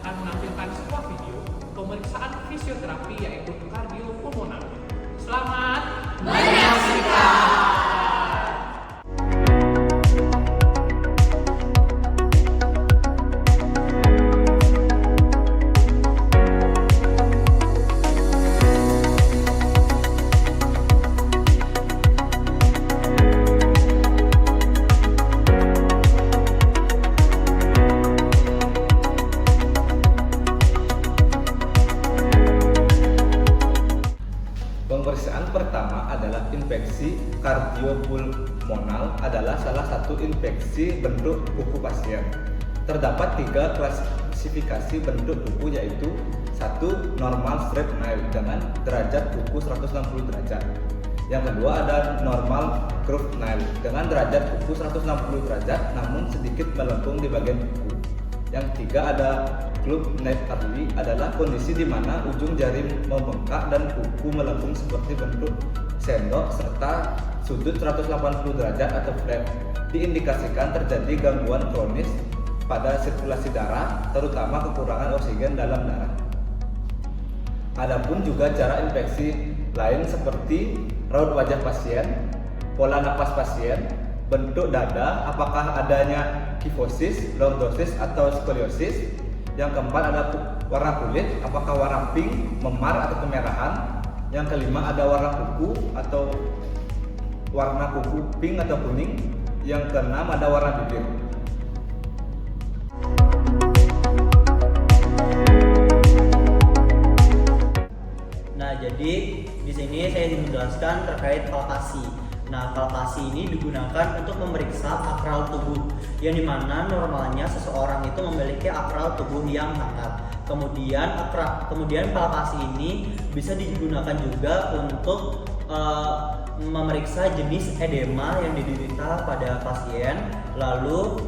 akan menampilkan sebuah video pemeriksaan fisioterapi yaitu kardiopulmonar. Selamat menyaksikan! Pemeriksaan pertama adalah infeksi kardiopulmonal adalah salah satu infeksi bentuk kuku pasien. Terdapat 3 klasifikasi bentuk kuku yaitu 1. Normal straight nail dengan derajat kuku 160 derajat. Yang kedua ada normal curved nail dengan derajat kuku 160 derajat namun sedikit melengkung di bagian kuku. Yang ketiga ada club nail early adalah kondisi di mana ujung jari membengkak dan kuku melengkung seperti bentuk sendok serta sudut 180 derajat atau flat. Diindikasikan terjadi gangguan kronis pada sirkulasi darah, terutama kekurangan oksigen dalam darah. Adapun juga cara infeksi lain seperti raut wajah pasien, pola napas pasien, bentuk dada, apakah adanya kifosis, lordosis atau skoliosis. Yang keempat ada warna kulit, apakah warna pink, memar atau kemerahan. Yang kelima ada warna kuku atau warna kuku pink atau kuning. Yang keenam ada warna bibir. Nah, jadi di sini saya ingin menjelaskan terkait palpasi. Nah, palpasi ini digunakan untuk memeriksa akral tubuh, yang dimana normalnya seseorang itu memiliki akral tubuh yang hangat. Kemudian palpasi ini bisa digunakan juga untuk memeriksa jenis edema yang diderita pada pasien. Lalu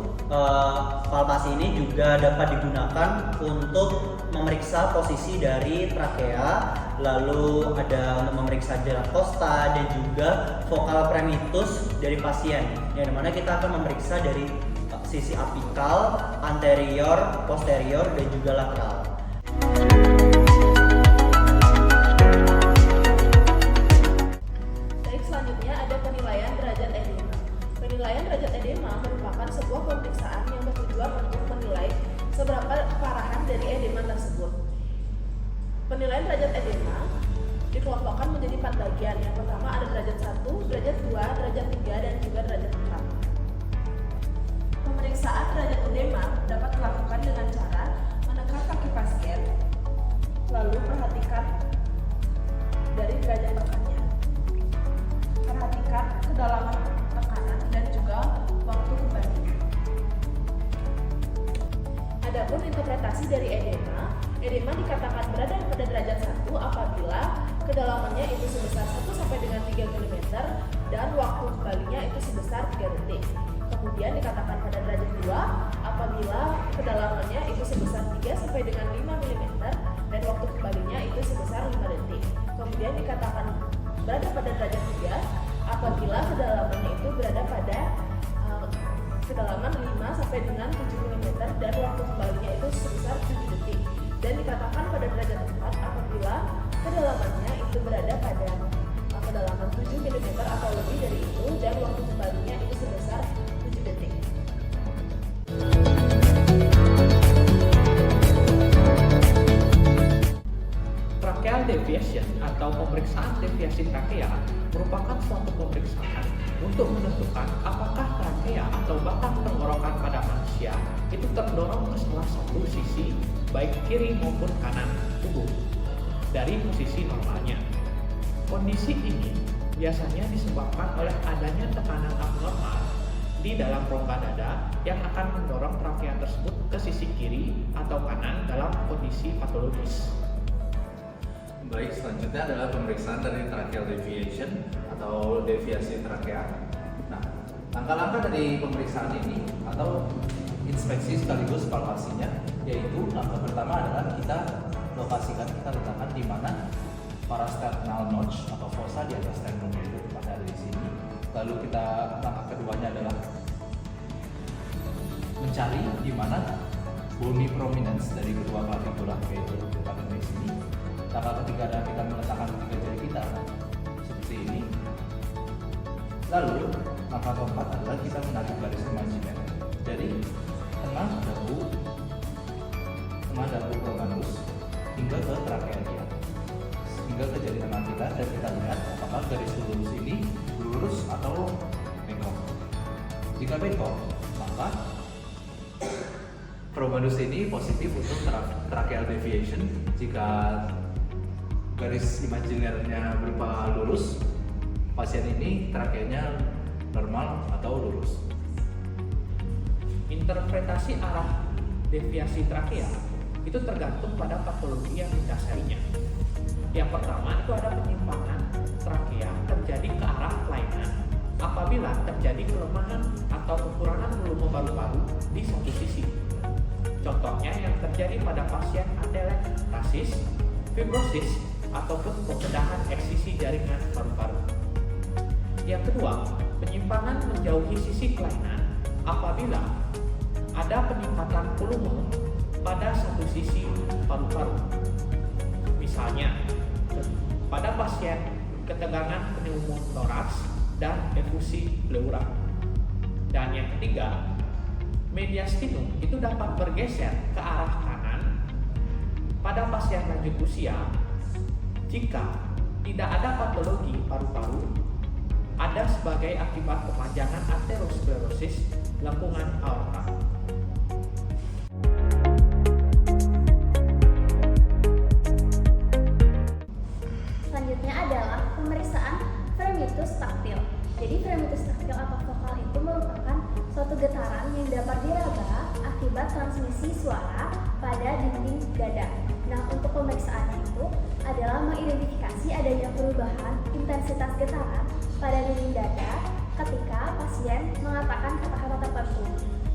palpasi ini juga dapat digunakan untuk memeriksa posisi dari trakea, lalu ada untuk memeriksa jarak kosta dan juga vokal primitus dari pasien, yang dimana kita akan memeriksa dari sisi apikal, anterior, posterior dan juga lateral. Baik, selanjutnya ada penilaian derajat edema. Penilaian derajat edema merupakan sebuah pemeriksaan yang bertujuan untuk menilai seberapa keparahan dari edema tersebut. Penilaian derajat edema dikelompokkan menjadi 4 bagian. Yang pertama ada derajat 1, derajat 2, derajat 3, dan juga derajat 4. Pemeriksaan derajat edema dapat dilakukan dengan cara menekan kaki pasien, lalu perhatikan dari derajat tekannya. Perhatikan kedalaman tekanan dan juga waktu kembali. Adapun interpretasi dari edema dikatakan berada pada derajat 1 apabila kedalamannya itu sebesar 1 sampai dengan 3 mm dan waktu kembalinya itu sebesar 3 detik. Kemudian dikatakan pada derajat 2 apabila kedalamannya itu sebesar 3 sampai dengan 5 mm dan waktu kembalinya itu sebesar 5 detik. Kemudian dikatakan berada pada derajat 3 apabila kedalamannya itu berada pada kedalaman 5 sampai dengan 7 mm dan waktu kembalinya itu sebesar 7 detik. Dan dikatakan pada derajat 4 apabila kedalamannya itu berada pada kedalaman 7 mm atau lebih dari itu dan waktu kembalinya itu sebesar 7 detik. Tracheal deviation atau pemeriksaan deviasi trakea merupakan suatu pemeriksaan untuk menentukan apakah trakea atau batang tenggorokan pada manusia itu terdorong ke salah satu sisi baik kiri maupun kanan tubuh dari posisi normalnya. Kondisi ini biasanya disebabkan oleh adanya tekanan abnormal di dalam rongga dada yang akan mendorong trakea tersebut ke sisi kiri atau kanan dalam kondisi patologis. Baik, selanjutnya adalah pemeriksaan dari tracheal deviation atau deviasi trakea. Nah, langkah-langkah dari pemeriksaan ini atau inspeksi sekaligus palpasinya, yaitu langkah pertama adalah kita letakkan di mana parasternal notch atau fossa di atas sternum itu ada di sini. Lalu langkah keduanya adalah mencari di mana bony prominence dari kedua clavicula yaitu pada di sini. Langkah ketiga adalah kita meletakkan tiga jari kita seperti ini. Lalu langkah keempat adalah kita menarik garis imajiner dari tengah dagu promanus hingga ke trakea dia, hingga ke jari tengah kita, dan kita lihat apakah garis lurus ini lurus atau bengkok. Jika bengkok, maka promanus ini positif untuk tracheal deviation. Jika garis imajinernya berupa lurus, pasien ini trakeanya normal atau lurus. Interpretasi arah deviasi trakea itu tergantung pada patologi yang didasarinya. Yang pertama itu ada penyimpangan trakea terjadi ke arah kelainan apabila terjadi kelemahan atau kekurangan volume paru-paru di satu sisi. Contohnya yang terjadi pada pasien atelektasis, fibrosis, ataupun pembedahan eksisi jaringan paru-paru. Yang kedua, penyimpangan menjauhi sisi kelainan apabila ada peningkatan volume pada satu sisi paru-paru. Misalnya, pada pasien ketegangan pneumotoraks dan efusi pleura. Dan yang ketiga, mediastinum itu dapat bergeser ke arah kanan pada pasien lanjut usia jika tidak ada patologi paru-paru, ada sebagai akibat kepanjangan aterosklerosis lengkungan aorta. Selanjutnya adalah pemeriksaan fremitus taktil. Jadi fremitus taktil atau vokal itu merupakan suatu getaran yang dapat diraba akibat transmisi suara pada dinding dada. Nah, untuk pemeriksaannya itu adalah mengidentifikasi adanya perubahan intensitas getaran pada dinding dada ketika pasien mengatakan kata-kata tertentu.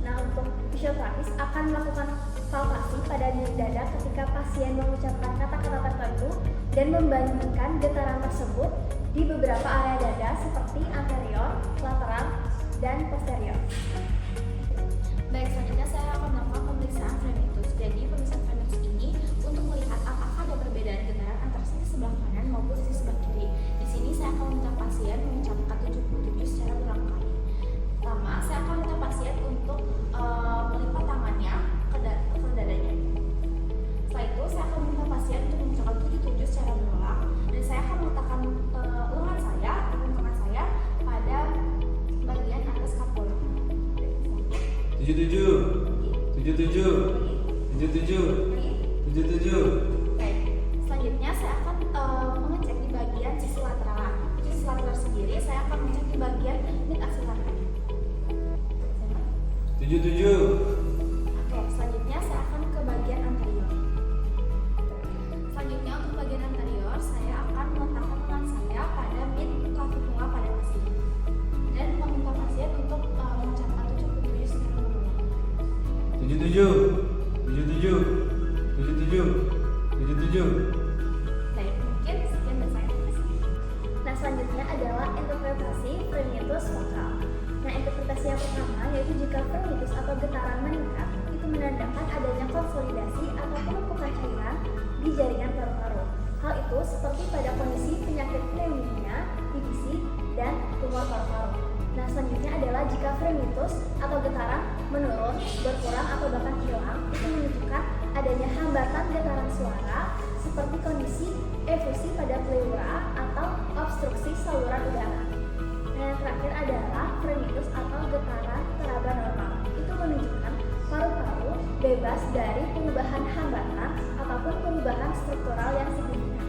Nah, untuk fisioterapis akan melakukan palpasi pada dinding dada ketika pasien mengucapkan kata-kata tertentu dan membandingkan getaran tersebut di beberapa area dada seperti anterior, lateral, dan posterior. Baik, selanjutnya saya akan melakukan pemeriksaan fremitus. Jadi pemeriksaan fremitus ini untuk melihat apakah ada perbedaan getaran antara sisi sebelah kanan maupun sisi sebelah kiri. Di sini saya akan meminta pasien mengucapkan 77 secara berulang kali. Pertama, saya akan meminta pasien untuk melipat tangannya ke dadanya. Setelah itu, saya akan meminta pasien untuk mengucapkan 77 secara berulang, dan saya akan meletakkan lengan saya atau tangan saya pada bagian atas kapula. 77. Baik, selanjutnya saya akan mengecek di bagian sisi lateral. Sisi lateral sendiri saya akan mengecek di bagian mid aksilateral. 77. Oke, selanjutnya saya akan ke bagian anterior. Selanjutnya untuk bagian anterior, saya akan meletakkan lengan saya pada mid clavicula pada pasien dan meminta pasien untuk mengucapkan 77 secara berulang. 77. Baik, mungkin sekian dari saya. Terima kasih. Nah, selanjutnya adalah interpretasi fremitus vokal. Nah, interpretasi yang pertama yaitu jika fremitus atau getaran meningkat itu menandakan adanya konsolidasi atau penumpukan cairan di jaringan paru-paru. Hal itu seperti pada kondisi penyakit pneumonia, TBC, dan tumor paru-paru. Nah, selanjutnya adalah jika fremitus atau getaran menurun, berkurang, atau bahkan hilang, itu menunjukkan adanya hambatan getaran suara seperti kondisi efusi pada pleura atau obstruksi saluran udara. Nah, yang terakhir adalah fremitus atau getaran teraba normal. Itu menunjukkan paru-paru bebas dari perubahan hambatan ataupun perubahan struktural yang signifikan.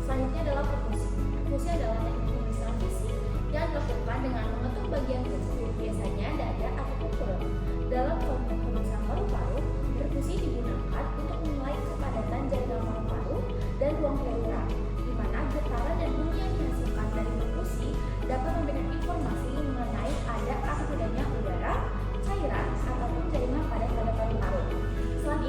Selanjutnya adalah perkusi. Perkusi adalah teknik pemeriksaan fisik yang dilakukan dengan mengetuk bagian tersebut, biasanya dada ataupun perut. Dalam konteks pemeriksaan paru-paru, perkusi digunakan untuk menilai kepadatan jaringan paru-paru dan ruang pleura, di mana getaran dan bunyi yang dihasilkan dari perkusi dapat memberikan informasi mengenai ada atau tidaknya udara, cairan, ataupun jaringan pada paru-paru. Selain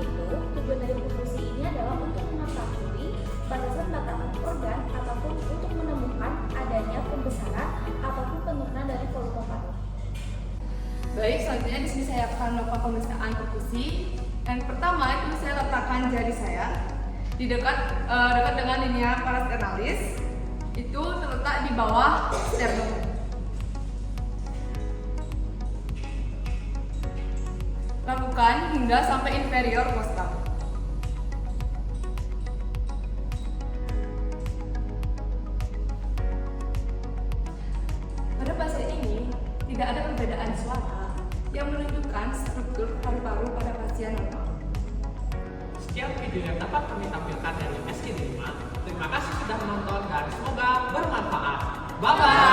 saya akan melakukan pemeriksaan perkusi. Yang pertama itu saya letakkan jari saya di dekat dengan linea parasternalis, itu terletak di bawah sternum. Lakukan hingga sampai inferior costal. Pada pasien ini tidak ada perbedaan suara yang menunjukkan struktur paru-paru pada pasien normal. Sekian video yang dapat kami tampilkan dari SK5. Terima kasih sudah menonton dan semoga bermanfaat. Bye-bye!